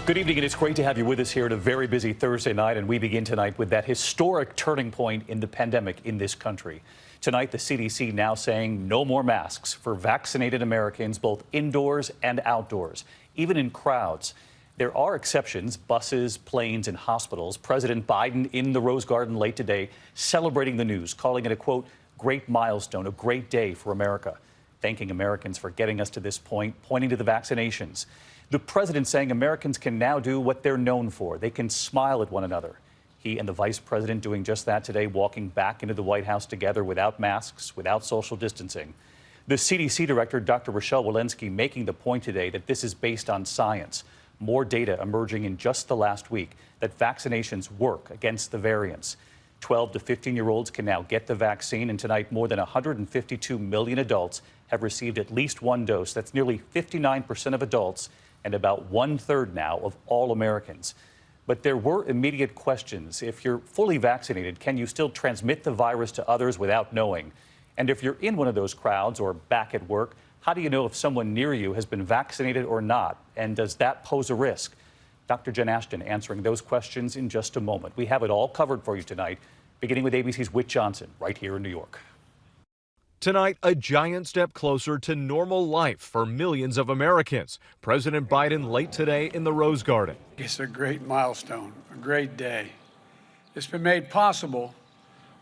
Good evening, and it's great to have you with us here at a very busy Thursday night. And we begin tonight with that historic turning point in the pandemic in this country. Tonight, the CDC now saying no more masks for vaccinated Americans, both indoors and outdoors, even in crowds. There are exceptions: buses, planes, and hospitals. President Biden in the Rose Garden late today, celebrating the news, calling it a, quote, great milestone, a great day for America, thanking Americans for getting us to this point, pointing to the vaccinations. The president saying Americans can now do what they're known for. They can smile at one another. He and the vice president doing just that today, walking back into the White House together without masks, without social distancing. The CDC director, Dr. Rochelle Walensky, making the point today that this is based on science. More data emerging in just the last week that vaccinations work against the variants. 12 to 15-year-olds can now get the vaccine, and tonight more than 152 million adults have received at least one dose. That's nearly 59% of adults and about 1/3 now of all Americans. But there were immediate questions. If you're fully vaccinated, can you still transmit the virus to others without knowing? And if you're in one of those crowds or back at work, how do you know if someone near you has been vaccinated or not? And does that pose a risk? Dr. Jen Ashton answering those questions in just a moment. We have it all covered for you tonight, beginning with ABC's Whit Johnson right here in New York. Tonight, a giant step closer to normal life for millions of Americans. President Biden late today in the Rose Garden. It's a great milestone, a great day. It's been made possible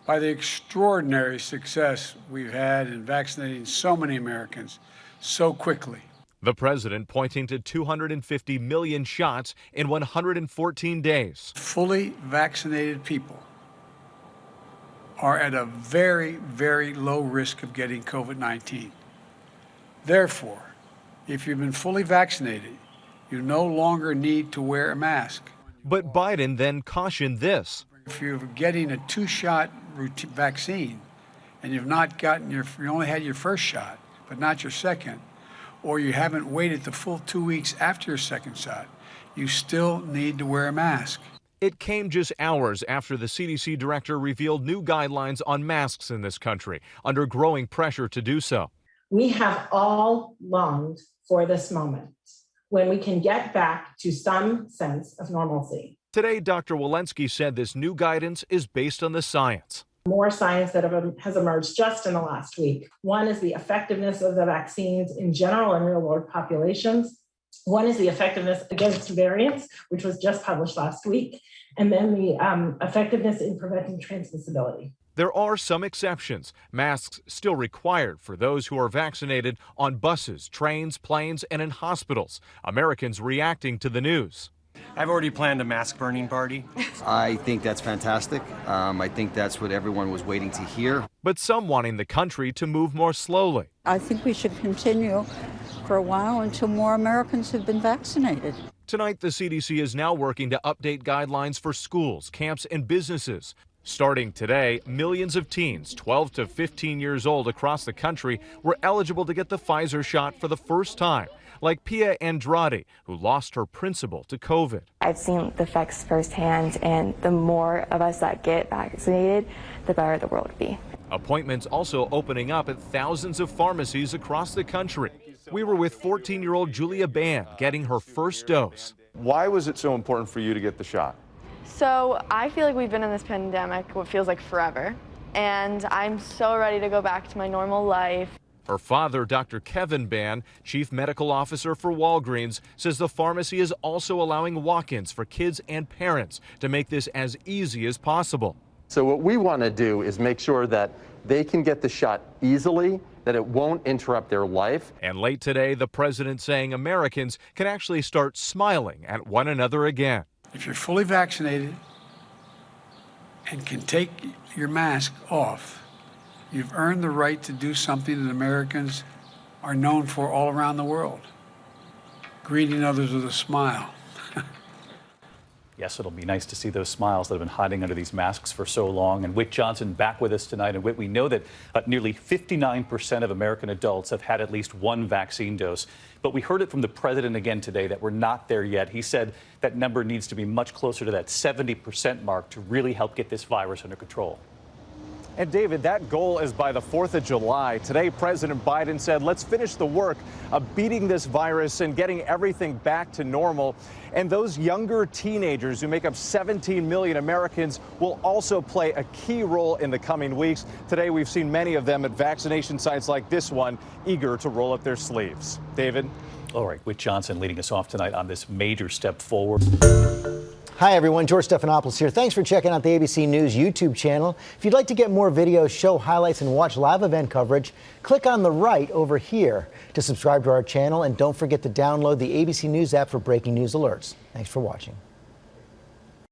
by the extraordinary success we've had in vaccinating so many Americans so quickly. The president pointing to 250 million shots in 114 days. Fully vaccinated people are at a very, very low risk of getting COVID-19. Therefore, if you've been fully vaccinated, you no longer need to wear a mask. But Biden then cautioned this. If you're getting a two-shot vaccine and you've not gotten you only had your first shot, but not your second, or you haven't waited the full 2 weeks after your second shot, you still need to wear a mask. It came just hours after the CDC director revealed new guidelines on masks in this country, under growing pressure to do so. We have all longed for this moment when we can get back to some sense of normalcy. Today, Dr. Walensky said this new guidance is based on the science. More science that has emerged just in the last week. One is the effectiveness of the vaccines in general in real-world populations. One is the effectiveness against variants, which was just published last week, and then the effectiveness in preventing transmissibility. There are some exceptions. Masks still required for those who are vaccinated on buses, trains, planes, and in hospitals. Americans reacting to the news. I've already planned a mask burning party. I think that's fantastic. I think that's what everyone was waiting to hear. But some wanting the country to move more slowly. I think we should continue for a while until more Americans have been vaccinated. Tonight, the CDC is now working to update guidelines for schools, camps, and businesses. Starting today, millions of teens 12 to 15 years old across the country were eligible to get the Pfizer shot for the first time, like Pia Andrade, who lost her principal to COVID. I've seen the effects firsthand, and the more of us that get vaccinated, the better the world will be. Appointments also opening up at thousands of pharmacies across the country. We were with 14-year-old Julia Band getting her first dose. Why was it so important for you to get the shot? So I feel like we've been in this pandemic what feels like forever, and I'm so ready to go back to my normal life. Her father, Dr. Kevin Ban, chief medical officer for Walgreens, says the pharmacy is also allowing walk-ins for kids and parents to make this as easy as possible. So what we want to do is make sure that they can get the shot easily, that it won't interrupt their life. And late today, the president saying Americans can actually start smiling at one another again. If you're fully vaccinated and can take your mask off, you've earned the right to do something that Americans are known for all around the world: greeting others with a smile. Yes, it'll be nice to see those smiles that have been hiding under these masks for so long. And Whit Johnson back with us tonight. And Whit, we know that nearly 59% of American adults have had at least one vaccine dose. But we heard it from the president again today that we're not there yet. He said that number needs to be much closer to that 70% mark to really help get this virus under control. And David, that goal is by the 4th of July. Today, President Biden said, let's finish the work of beating this virus and getting everything back to normal. And those younger teenagers who make up 17 million Americans will also play a key role in the coming weeks. Today, we've seen many of them at vaccination sites like this one, eager to roll up their sleeves. David? All right, Whit Johnson leading us off tonight on this major step forward. Hi, everyone. George Stephanopoulos here. Thanks for checking out the ABC News YouTube channel. If you'd like to get more videos, show highlights, and watch live event coverage, click on the right over here to subscribe to our channel. And don't forget to download the ABC News app for breaking news alerts. Thanks for watching.